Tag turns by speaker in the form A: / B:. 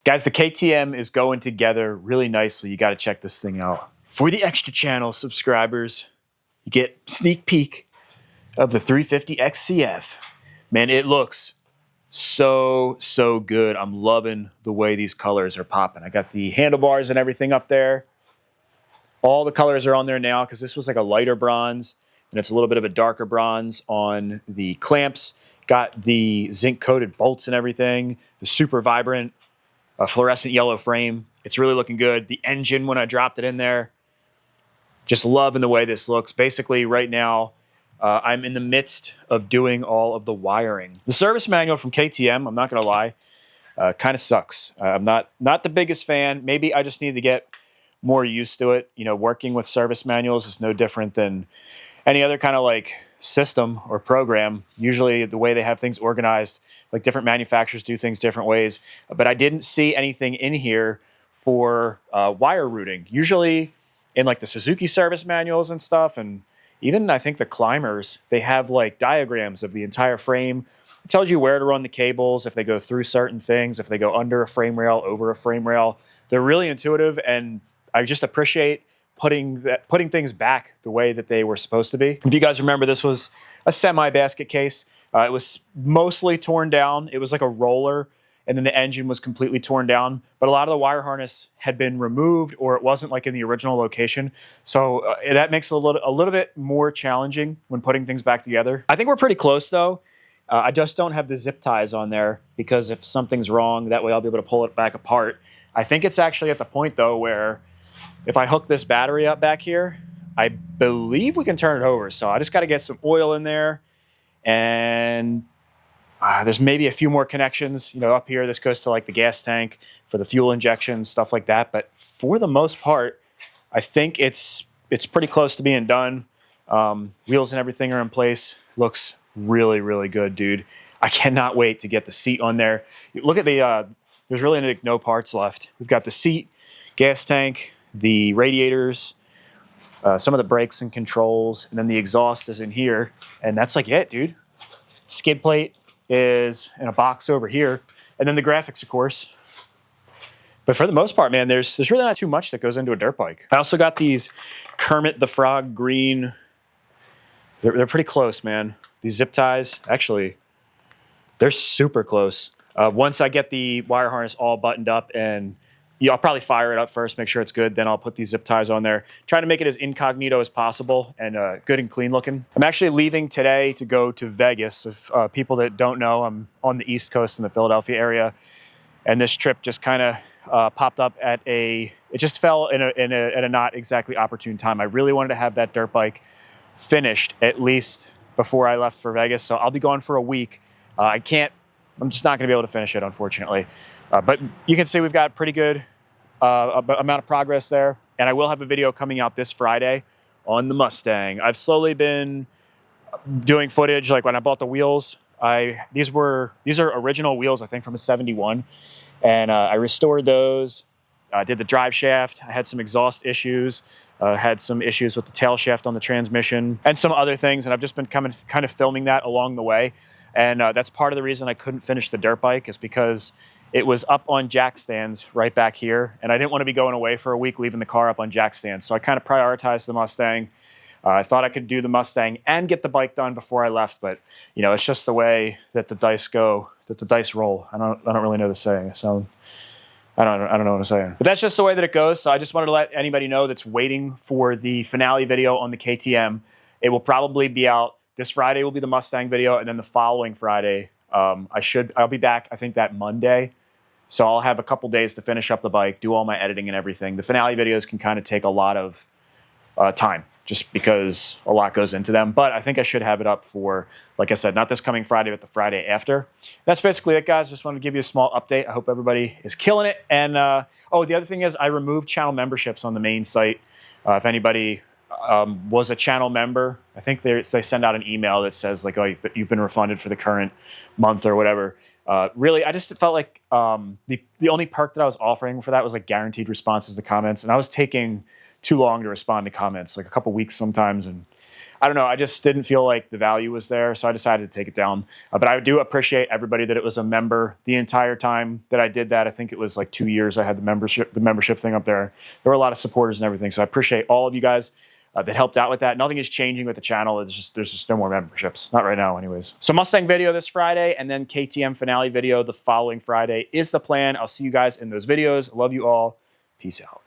A: Guys, the KTM is going together really nicely. You got to check this thing out. For the extra channel subscribers, you get sneak peek of the 350 XCF. Man, it looks so good. I'm loving the way these colors are popping. I got the handlebars and everything up there. All the colors are on there now because this was like a lighter bronze, and it's a little bit of a darker bronze on the clamps. Got the zinc coated bolts and everything. The super vibrant fluorescent yellow frame. It's really looking good. The engine, when I dropped it in there, just loving the way this looks. Basically, right now, I'm in the midst of doing all of the wiring. The service manual from KTM, I'm not going to lie, kind of sucks. I'm not the biggest fan. Maybe I just need to get more used to it. You know, working with service manuals is no different than any other kind of like system or program. Usually the way they have things organized, like different manufacturers do things different ways. But I didn't see anything in here for wire routing. Usually in like the Suzuki service manuals and stuff, and even I think the climbers, they have like diagrams of the entire frame. It tells you where to run the cables, if they go through certain things, if they go under a frame rail, over a frame rail. They're really intuitive, and I just appreciate putting things back the way that they were supposed to be. If you guys remember, this was a semi-basket case. It was mostly torn down. It was like a roller, and then the engine was completely torn down. But a lot of the wire harness had been removed, or it wasn't like in the original location. So that makes it a little bit more challenging when putting things back together. I think we're pretty close though. I just don't have the zip ties on there because if something's wrong, that way I'll be able to pull it back apart. I think it's actually at the point though where if I hook this battery up back here, I believe we can turn it over. So I just got to get some oil in there, and there's maybe a few more connections. You know, up here, this goes to like the gas tank for the fuel injection, stuff like that. But for the most part, I think it's pretty close to being done. Wheels and everything are in place. Looks really good, dude. I cannot wait to get the seat on there. Look at the, there's really no parts left. We've got the seat, gas tank, the radiators, some of the brakes and controls, and then the exhaust is in here, and that's like it, dude. Skid plate is in a box over here, and then the graphics, of course. But for the most part, man, there's really not too much that goes into a dirt bike. I also got these Kermit the Frog green. They're pretty close, man. These zip ties, actually, they're super close. Once I get the wire harness all buttoned up, and I'll probably fire it up first, make sure it's good. Then I'll put these zip ties on there. Try to make it as incognito as possible and good and clean looking. I'm actually leaving today to go to Vegas. If people that don't know, I'm on the East Coast in the Philadelphia area. And this trip just kind of popped up at it just fell at a not exactly opportune time. I really wanted to have that dirt bike finished at least before I left for Vegas. So I'll be gone for a week. I'm just not going to be able to finish it, unfortunately. But you can see we've got pretty good amount of progress there. And I will have a video coming out this Friday on the Mustang. I've slowly been doing footage. Like when I bought the wheels, these are original wheels, I think from a 71. And I restored those. I did the drive shaft. I had some exhaust issues. Had some issues with the tail shaft on the transmission and some other things. And I've just been kind of filming that along the way. And that's part of the reason I couldn't finish the dirt bike, is because it was up on jack stands right back here. And I didn't want to be going away for a week, leaving the car up on jack stands. So I kind of prioritized the Mustang. I thought I could do the Mustang and get the bike done before I left. But, you know, it's just the way that the dice go, that the dice roll. I don't really know the saying. So I don't know what I'm saying. But that's just the way that it goes. So I just wanted to let anybody know that's waiting for the finale video on the KTM. It will probably be out. This Friday will be the Mustang video, and then the following Friday, I'll be back, I think, that Monday. So I'll have a couple days to finish up the bike, do all my editing and everything. The finale videos can kind of take a lot of time, just because a lot goes into them. But I think I should have it up for, like I said, not this coming Friday, but the Friday after. That's basically it, guys. Just wanted to give you a small update. I hope everybody is killing it. And, the other thing is I removed channel memberships on the main site. If anybody was a channel member, I think they send out an email that says like, oh, you've been refunded for the current month or whatever. Really, I just felt like the only perk that I was offering for that was like guaranteed responses to comments, and I was taking too long to respond to comments, like a couple weeks sometimes, and I don't know. I just didn't feel like the value was there, so I decided to take it down. But I do appreciate everybody that it was a member the entire time that I did that. I think it was like 2 years I had the membership thing up there. There were a lot of supporters and everything, so I appreciate all of you guys that helped out with that. Nothing is changing with the channel. There's just no more memberships. Not right now, anyways. So Mustang video this Friday, and then KTM finale video the following Friday is the plan. I'll see you guys in those videos. Love you all. Peace out.